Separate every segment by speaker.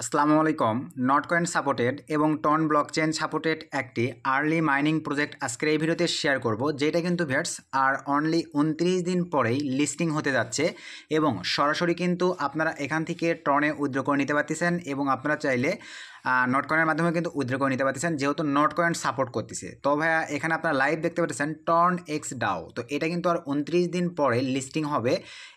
Speaker 1: আসসালামু আলাইকুম। নটকয়েন সাপোর্টেড এবং টন ব্লকচেন সাপোর্টেড একটি আর্লি মাইনিং প্রজেক্ট আজকের এই ভিডিওতে শেয়ার করব, যেটা কিন্তু ভিউয়ার্স আর অনলি 29 দিন পরেই লিস্টিং হতে যাচ্ছে এবং সরাসরি কিন্তু আপনারা এখান থেকে টনে উইথড্র করে নিতে পারতেছেন এবং আপনারা চাইলে নটকয়েনের মাধ্যমে কিন্তু উইথড্র করে নিতে পারতেছেন, যেহেতু নটকয়েন সাপোর্ট করতেছে। তো ভাইয়া এখানে আপনারা লাইভ দেখতে পাচ্ছেন টর্ন এক্স ডাও। তো এটা কিন্তু আর 29 দিন পরে লিস্টিং হবে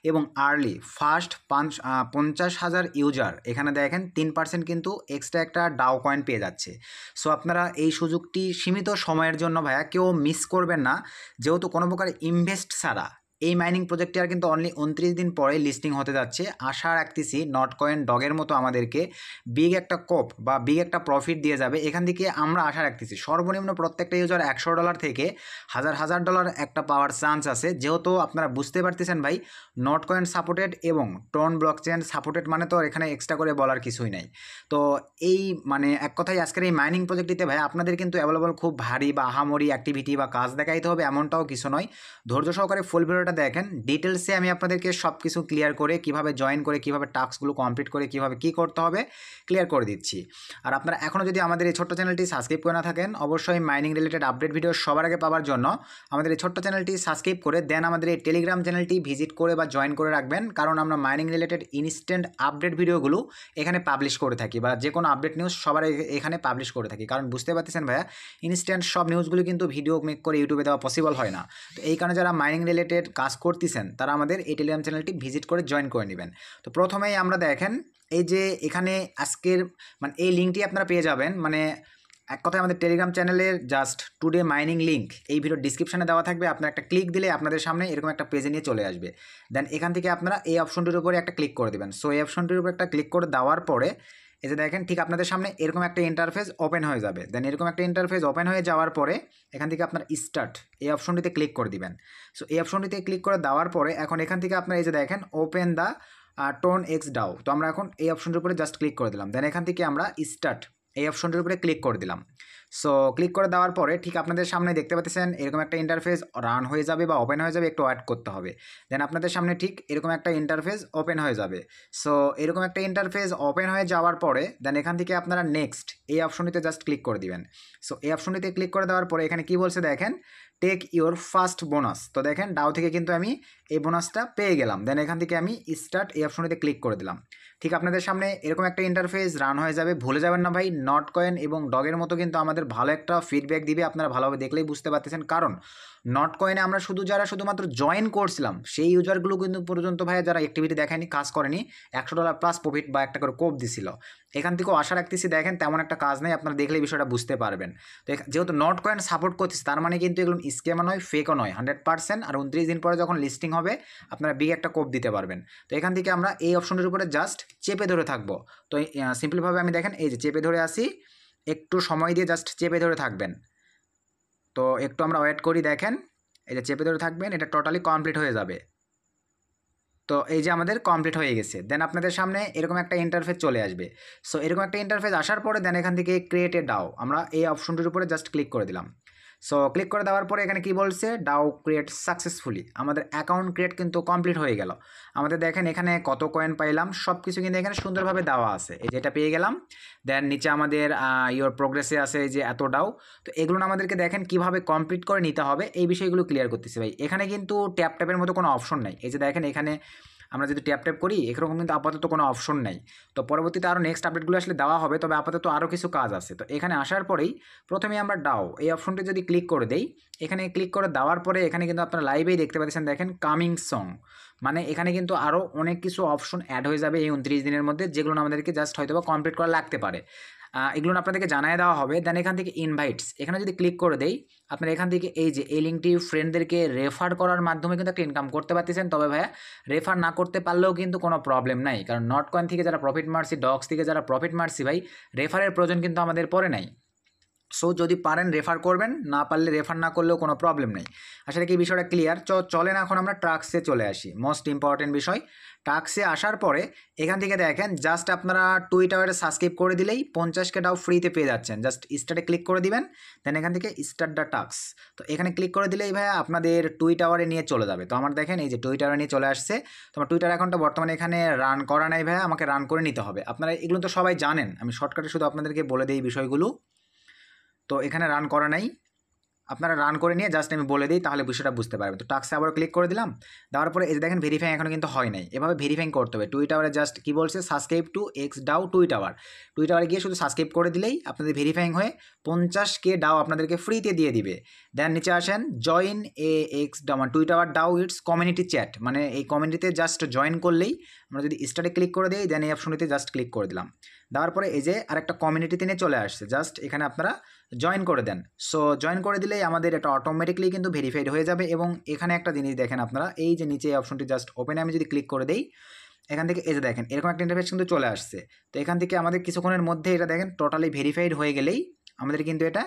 Speaker 1: এবং আর্লি ফার্স্ট 50,000 ইউজার এখানে দেখেন 3% কিন্তু এক্সট্রা একটা ডাও কয়েন পেয়ে যাচ্ছে। সো আপনারা এই সুযোগটি সীমিত সময়ের জন্য ভাইয়া কেউ মিস করবেন না, যেহেতু কোনো প্রকার ইনভেস্ট ছাড়া এই মাইনিং প্রজেক্টটি আর কিন্তু অনলি 29 দিন পরে লিস্টিং হতে যাচ্ছে। আশা রাখতেছি নটকয়েন ডগের মতো আমাদেরকে বিগ একটা কোপ বা বিগ একটা প্রফিট দিয়ে যাবে। এখান থেকে আমরা আশা রাখতেছি সর্বনিম্ন প্রত্যেকটা ইউজার $100 থেকে $1000 একটা পাওয়ার চান্স আছে, যেহেতু আপনারা বুঝতে পারতেছেন ভাই নটকয়েন সাপোর্টেড এবং টন ব্লকচেন সাপোর্টেড মানে তো এখানে এক্সট্রা করে বলার কিছুই নাই। তো এই মানে এক কথায় আজকের এই মাইনিং প্রজেক্টটিতে ভাই আপনাদের কিন্তু অ্যাভেলেবল খুব ভারী বা আহামরি অ্যাক্টিভিটি বা কাজ দেখাইতে হবে এমনটাও কিছু নয়। ধৈর্য সহকারে ফুল ভিডিওটা দেখেন, ডিটেলসে আমি আপনাদেরকে সব কিছু ক্লিয়ার করে কিভাবে জয়েন করে কিভাবে টাস্কগুলো কমপ্লিট করে কিভাবে কি করতে হবে ক্লিয়ার করে দিচ্ছি। আর আপনারা এখনও যদি আমাদের এই ছোট্ট চ্যানেলটি সাবস্ক্রাইব করে না থাকেন, অবশ্যই মাইনিং রিলেটেড আপডেট ভিডিও সবার আগে পাওয়ার জন্য আমাদের এই ছোট্ট চ্যানেলটি সাবস্ক্রাইব করে দেন আমাদের এই টেলিগ্রাম চ্যানেলটি ভিজিট করে বা জয়েন করে রাখবেন, কারণ আমরা মাইনিং রিলেটেড ইনস্ট্যান্ট আপডেট ভিডিওগুলো এখানে পাবলিশ করে থাকি বা যে কোনো আপডেট নিউজ সবার এখানে পাবলিশ করে থাকি। কারণ বুঝতে পারতেছেন ভাইয়া ইনস্ট্যান্ট সব নিউজগুলো কিন্তু ভিডিও মেক করে ইউটিউবে দেওয়া পসিবল হয় না। তো এই কারণে যারা মাইনিং রিলেটেড কাজ করতেছেন তারা আমাদের এই টেলিগ্রাম চ্যানেলটি ভিজিট করে জয়েন করে নেবেন। তো প্রথমেই আমরা দেখেন এই যে এখানে আজকের মানে এই লিঙ্কটি আপনারা পেয়ে যাবেন, মানে এক কথায় আমাদের টেলিগ্রাম চ্যানেলের জাস্ট টুডে মাইনিং লিঙ্ক এই ভিডিও ডিসক্রিপশনে দেওয়া থাকবে। আপনারা একটা ক্লিক দিলে আপনাদের সামনে এরকম একটা পেজে নিয়ে চলে আসবে। দেন এখান থেকে আপনারা এই অপশনটির উপরে একটা ক্লিক করে দেবেন। সো এই অপশনটির উপরে একটা ক্লিক করে দেওয়ার পরে এই যে দেখেন ঠিক আপনাদের সামনে এরকম একটা ইন্টারফেস ওপেন হয়ে যাবে। দেন এরকম একটা ইন্টারফেস ওপেন হয়ে যাওয়ার পরে এখান থেকে আপনার স্টার্ট এই অপশনটিতে ক্লিক করে দিবেন। সো এই অপশনটিতে ক্লিক করে দেওয়ার পরে এখন এখান থেকে আপনারা এই যে দেখেন ওপেন দ্য টোন এক্স ডাও। তো আমরা এখন এই অপশনটির উপরে জাস্ট ক্লিক করে দিলাম। দেন এখান থেকে আমরা স্টার্ট এই অপশনটির উপরে ক্লিক করে দিলাম। সো ক্লিক করে দেওয়ার পরে ঠিক আপনাদের সামনে দেখতে পাচ্ছেন এরকম একটা ইন্টারফেস রান হয়ে যাবে বা ওপেন হয়ে যাবে, একটু ওয়েট করতে হবে। দেন আপনাদের সামনে ঠিক এরকম একটা ইন্টারফেস ওপেন হয়ে যাবে। সো এরকম একটা ইন্টারফেস ওপেন হয়ে যাওয়ার পরে দেন এখান থেকে আপনারা নেক্সট এই অপশনটিতে জাস্ট ক্লিক করে দিবেন। সো এই অপশনটিতে ক্লিক করে দেওয়ার পরে এখানে কি বলছে দেখেন টেক ইউর ফার্স্ট বোনাস। তো দেখেন ডাও থেকে কিন্তু আমি এই বোনাসটা পেয়ে গেলাম। দেন এখান থেকে আমি স্টার্ট এই অপশনটিতে ক্লিক করে দিলাম। ঠিক আপনাদের সামনে এরকম একটা ইন্টারফেস রান হয়ে যাবে। ভুলে যাবেন না ভাই নটকয়েন এবং ডগের মতো কিন্তু আমাদের ভালো একটা ফিডব্যাক দিবে, আপনারা ভালোভাবে দেখলেই বুঝতে পারতেছেন। কারণ নটকয়েনে আমরা শুধুমাত্র জয়েন করছিলাম সেই ইউজারগুলো কিন্তু পর্যন্ত ভাইয়া যারা অ্যাক্টিভিটি দেখায়নি কাজ করেনি $100 প্লাস প্রফিট বা একটা করে কোপ দিছিল। এখান থেকেও আশা রাখতেছি দেখেন তেমন একটা কাজ নেই, আপনারা দেখলেই বিষয়টা বুঝতে পারবেন। তো যেহেতু নটকয়েন সাপোর্ট করতেছে তার মানে কিন্তু এগুলো স্ক্যামও নয় ফেকও নয় 100%। আর 29 দিন পরে যখন লিস্টিং হবে আপনারা বিগ একটা কোপ দিতে পারবেন। তো এখান থেকে আমরা এই অপশনটির উপরে জাস্ট চেপে ধরে থাকবো। তো সিম্পলভাবে আমি দেখেন এই যে চেপে ধরে আসি, একটু সময় দিয়ে জাস্ট চেপে ধরে থাকবেন। তো একটু আমরা ওয়েট করি, দেখেন এই যে চেপে ধরে থাকবেন, এটা টোটালি কমপ্লিট হয়ে যাবে। তো এই যে আমাদের কমপ্লিট হয়ে গেছে। দেন আপনাদের সামনে এরকম একটা ইন্টারফেস চলে আসবে। সো এরকম একটা ইন্টারফেস আসার পরে দেন এখান থেকে ক্রিয়েট এ ডাও আমরা এই অপশনটির উপরে জাস্ট ক্লিক করে দিলাম। সো ক্লিক করে দেওয়ার পরে এখানে কি বলছে ডাও ক্রিয়েট সাকসেসফুলি, আমাদের অ্যাকাউন্ট ক্রিয়েট কিন্তু কমপ্লিট হয়ে গেল। আমাদের দেখেন এখানে কত কয়েন পাইলাম সব কিছু কিন্তু এখানে সুন্দরভাবে দেওয়া আছে, এই যেটা পেয়ে গেলাম। দেন নিচে আমাদের ইওর প্রোগ্রেসে আছে এই যে এত ডাও। তো এগুলো আমাদেরকে দেখেন কিভাবে কমপ্লিট করে নিতে হবে এই বিষয়গুলো ক্লিয়ার করতেছি ভাই। এখানে কিন্তু ট্যাপ ট্যাপের মতো কোনো অপশন নাই। এই যে দেখেন এখানে আমরা যদি ট্যাপ ট্যাপ করি এরকম কিন্তু আপাতত কোনো অপশন নেই। তো পরবর্তীতে আরও নেক্সট আপডেটগুলো আসলে দেওয়া হবে, তবে আপাতত আরও কিছু কাজ আছে। তো এখানে আসার পরেই প্রথমে আমরা ডাও এই অপশনটি যদি ক্লিক করে দেই, এখানে ক্লিক করে দেওয়ার পরে এখানে কিন্তু আপনারা লাইভেই দেখতে পাচ্ছেন দেখেন কামিং সং, মানে এখানে কিন্তু আরও অনেক কিছু অপশন অ্যাড হয়ে যাবে এই 29 দিনের মধ্যে, যেগুলো আমাদেরকে জাস্ট হয়তো বা কমপ্লিট করা লাগতে পারে। এগুলো আপনাদেরকে জানিয়ে দেওয়া হবে। দেন এখান থেকে ইনভাইটস এখানে যদি ক্লিক করে দেই আপনারা এখান থেকে এই যে এই লিঙ্কটি ফ্রেন্ডদেরকে রেফার করার মাধ্যমে কিন্তু একটা ইনকাম করতে পারতেছেন। তবে ভাইয়া রেফার না করতে পারলেও কিন্তু কোনো প্রবলেম নাই, কারণ নটকয়েন থেকে যারা প্রফিট মারছি ডগস থেকে যারা প্রফিট মারছি ভাই রেফারের প্রয়োজন কিন্তু আমাদের পড়ে নাই। সো যদি পারেন রেফার করবেন, না পারলে রেফার না করলেও কোনো প্রবলেম নেই। আসলে কি বিষয়টা ক্লিয়ার? চলেন এখন আমরা টাস্কে চলে আসি। মোস্ট ইম্পর্টেন্ট বিষয়, টাস্কে আসার পরে এখান থেকে দেখেন জাস্ট আপনারা টুইটারে সাবস্ক্রাইব করে দিলেই 50K ডাউ ফ্রিতে পেয়ে যাচ্ছেন। জাস্ট স্টার্টে ক্লিক করে দিবেন, দেন এখান থেকে স্টার্ট দ্য টাস্ক, তো এখানে ক্লিক করে দিলেই ভাইয়া আপনাদের টুইটারে নিয়ে চলে যাবে। তো আমার দেখেন এই যে টুইটারে নিয়ে চলে আসছে। তোমার টুইটার অ্যাকাউন্টটা বর্তমানে এখানে রান করা নাই ভাইয়া, আমাকে রান করে নিতে হবে। আপনারা এগুলো তো সবাই জানেন, আমি শর্টকাটে শুধু আপনাদেরকে বলে দিই বিষয়গুলো। তো এখানে রান করা নাই, আপনারা রান করে নিয়ে জাস্ট আমি বলে দিই, তাহলে বিষয়টা বুঝতে পারবেন। তো টাস্কে আবার ক্লিক করে দিলাম, দেওয়ার পরে এই যে দেখেন ভেরিফাই এখনও কিন্তু হয় নাই। এভাবে ভেরিফাই করতে হবে। টুইটারে জাস্ট কি বলছে, সাবস্ক্রাইব টু এক্স ডাউ টুইটারে গিয়ে শুধু সাবস্ক্রাইব করে দিলেই আপনাদের ভেরিফাইং হয়ে 50K ডাউ আপনাদেরকে ফ্রিতে দিয়ে দিবে। দেন নিচে আসেন, join A x Dow Twitter Dow it's community chat, মানে এই কমিউনিটিতে জাস্ট জয়েন করলেই আমরা যদি স্টার্টে ক্লিক করে দিই, দেন এই অপশনটিতে জাস্ট ক্লিক করে দিলাম। দেওয়ার পরে এই যে আরেকটা কমিউনিটিতে নিয়ে চলে আসছে, জাস্ট এখানে আপনারা জয়েন করে দেন। সো জয়েন করে দিলেই আমাদের এটা অটোমেটিকলি কিন্তু ভেরিফাইড হয়ে যাবে। এবং এখানে একটা জিনিস দেখেন আপনারা, এই যে নিচে অপশনটি জাস্ট ওপেনে আমি যদি ক্লিক করে দেই, এখান থেকে এই যে দেখেন এরকম একটা ইন্টারফেস কিন্তু চলে আসছে। তো এখান থেকে আমাদের কিছুক্ষণের মধ্যে এটা দেখেন টোটালি ভেরিফাইড হয়ে গেলেই আমাদের কিন্তু এটা,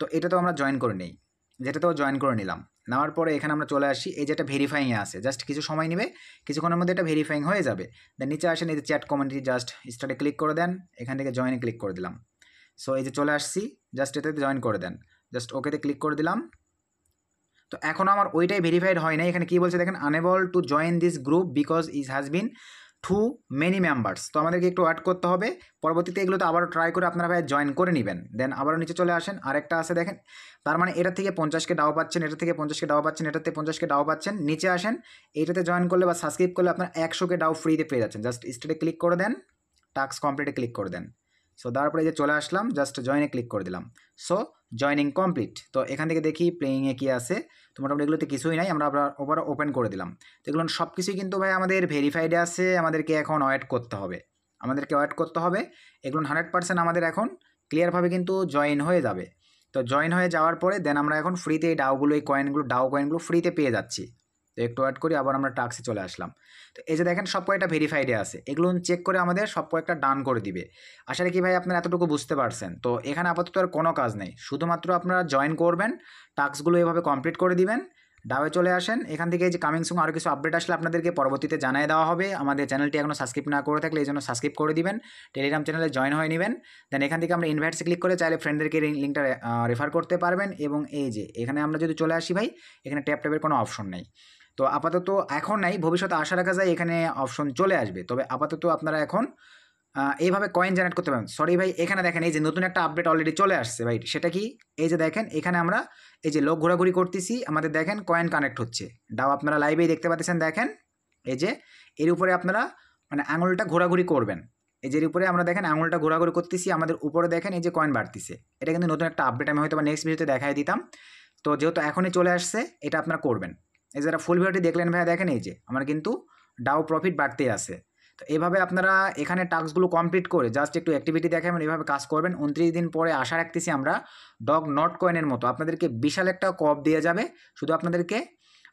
Speaker 1: তো এটা তো আমরা জয়েন করে নিই, যেটাতেও জয়েন করে নিলাম। নেওয়ার পরে এখানে আমরা চলে আসি, এই যে এটা ভেরিফাইংয়ে আছে, জাস্ট কিছু সময় নেবে, কিছুক্ষণের মধ্যে এটা ভেরিফাইং হয়ে যাবে। দেন নিচে আসেন, এই যে চ্যাট কমিউনিটি, জাস্ট স্টার্টে ক্লিক করে দেন, এখান থেকে জয়েনে ক্লিক করে দিলাম। সো এই যে চলে আসছি, জাস্ট এটাতে জয়েন করে দেন, জাস্ট ওকেতে ক্লিক করে দিলাম। তো এখনও আমার ওইটাই ভেরিফাইড হয় না। এখানে কী বলছে দেখেন, unable to join this group because is has been to many members. তো আমাদেরকে একটু অ্যাড করতে হবে। পরবর্তীতে এগুলো তো আবারও ট্রাই করে আপনারা ভাই জয়েন করে নেবেন। দেন আবারও নিচে চলে আসেন, আরেকটা আছে দেখেন, তার মানে এটা থেকে 50K ডাও পাচ্ছেন, এটা থেকে 50K ডাও পাচ্ছেন, এটাতে 50K ডাও পাচ্ছেন। নিচে আসেন, এইটাতে জয়েন করলে বা সাবস্ক্রাইব করলে আপনার 100K ডাও ফ্রিতে পেয়ে যাচ্ছেন। জাস্ট স্টার্টে ক্লিক করে দেন, টাস্ক কমপ্লিটে ক্লিক করে দেন। সো তারপরে যে চলে আসলাম, জাস্ট জয়েনে ক্লিক করে দিলাম। So joining complete. তো এখান থেকে দেখি প্লেয়িংয়ে কী আছে। তো মোটামুটি এগুলোতে কিছুই নাই, আমরা আবার ওপেন করে দিলাম। তো এগুলো সব কিছুই কিন্তু ভাই আমাদের ভেরিফাইডে আছে, আমাদেরকে এখন ওয়েট করতে হবে, এগুলো 100% আমাদের এখন ক্লিয়ারভাবে কিন্তু জয়েন হয়ে যাবে। তো জয়েন হয়ে যাওয়ার পরে দেন আমরা এখন ফ্রিতে এই ডাউ কয়েনগুলো ফ্রিতে পেয়ে যাচ্ছি। তো একটু ওয়েট করি, আবার আমরা টাস্কে চলে আসলাম। তো এই যে দেখেন সব কয়েকটা ভেরিফাইডে আছে, এগুলো চেক করে আমাদের সব কয়েকটা ডান করে দিবে। আসলে কি ভাই আপনারা এতটুকু বুঝতে পারছেন? তো এখানে আপাতত আর কোনো কাজ নেই, শুধুমাত্র আপনারা জয়েন করবেন, টাস্কগুলো এভাবে কমপ্লিট করে দিবেন, ডাওয়ে চলে আসেন। এখান থেকে এই যে কামিং সুন আরও কিছু আপডেট আসলে আপনাদেরকে পরবর্তীতে জানিয়ে দেওয়া হবে। আমাদের চ্যানেলটি এখনও সাবস্ক্রাইব না করে থাকলে এই জন্য সাবস্ক্রাইব করে দিবেন, টেলিগ্রাম চ্যানেলে জয়েন হয়ে নেবেন। দেন এখান থেকে আমরা ইনভাইটসে ক্লিক করে চাইলে ফ্রেন্ডদেরকে লিঙ্কটা রেফার করতে পারবেন। এবং এই যে এখানে আমরা যদি চলে আসি ভাই, এখানে ট্যাপের কোনো অপশন নেই। তো আপাতত এখন নাই, ভবিষ্যতে আশা রাখা যায় এখানে অপশন চলে আসবে। তবে আপাতত আপনারা এখন এইভাবে কয়েন জেনারেট করতে পারেন। সরি ভাই, এখানে দেখেন এই যে নতুন একটা আপডেট অলরেডি চলে আসছে ভাই, সেটা কি? এই যে দেখেন এখানে আমরা এই যে লোক ঘোরাঘুরি করতেছি, আমাদের দেখেন কয়েন কানেক্ট হচ্ছে। ডাও আপনারা লাইভেই দেখতে পাচ্ছেন, দেখেন এই যে এর উপরে আপনারা মানে আঙুলটা ঘোরাঘুরি করবেন, এই যে এর উপরে আমরা দেখেন আঙুলটা ঘোরাঘুরি করতেছি, আমাদের উপরে দেখেন এই যে কয়েন বাড়তিছে। এটা কিন্তু নতুন একটা আপডেট, আমি হয়তো বা নেক্সট ভিডিওতে দেখাই দিতাম। তো যেহেতু এখনই চলে আসছে, এটা আপনারা করবেন। এই যারা ফুল ভিডিওটি দেখলেন ভাইয়া, দেখেন এই যে আমার কিন্তু ডাও প্রফিট বাড়তেই আছে। তো এইভাবে আপনারা এখানে টাস্কগুলো কমপ্লিট করে জাস্ট একটু অ্যাক্টিভিটি দেখাবেন, এইভাবে কাজ করবেন। 29 দিন পরে আশা রাখতেছি আমরা ডগ নট কয়েনের মতো আপনাদেরকে বিশাল একটা কপ দিয়ে যাবে। শুধু আপনাদেরকে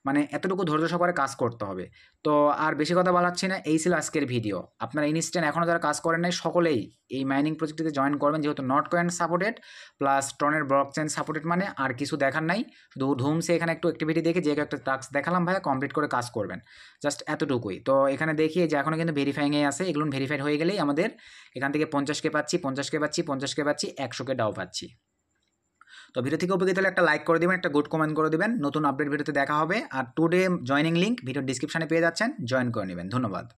Speaker 1: মানে এতটুকু ধৈর্য সহকারে কাজ করতে হবে। তো আর বেশি কথা বলাচ্ছি না, এই ছিল আজকের ভিডিও। আপনারা ইনস্ট্যান্ট এখনও যারা কাজ করেন নাই, সকলেই এই মাইনিং প্রজেক্টটিতে জয়েন করবেন, যেহেতু নট কয়েন সাপোর্টেড প্লাস টনের ব্লকচেন সাপোর্টেড, মানে আর কিছু দেখার নাই। শুধু ধুমসে এখানে একটু অ্যাক্টিভিটি দেখে যে একটা টাস্ক দেখালাম ভাইয়া, কমপ্লিট করে কাজ করবেন, জাস্ট এতটুকুই। তো এখানে দেখি যে এখনও কিন্তু ভেরিফাইংয়ে আছে, এগুলো ভেরিফাইড হয়ে গেলেই আমাদের এখান থেকে 50K পাচ্ছি, 100K ডাও পাচ্ছি। তো ভিডিও থেকে উপকৃত হলে একটা লাইক করে দেবেন, একটা গুড কমেন্ট করে দেবেন। নতুন আপডেট ভিডিওতে দেখা হবে। আর টুডে জয়নিং লিঙ্ক ভিডিওর ডিসক্রিপশনে পেয়ে যাচ্ছেন, জয়েন করে নেবেন। ধন্যবাদ।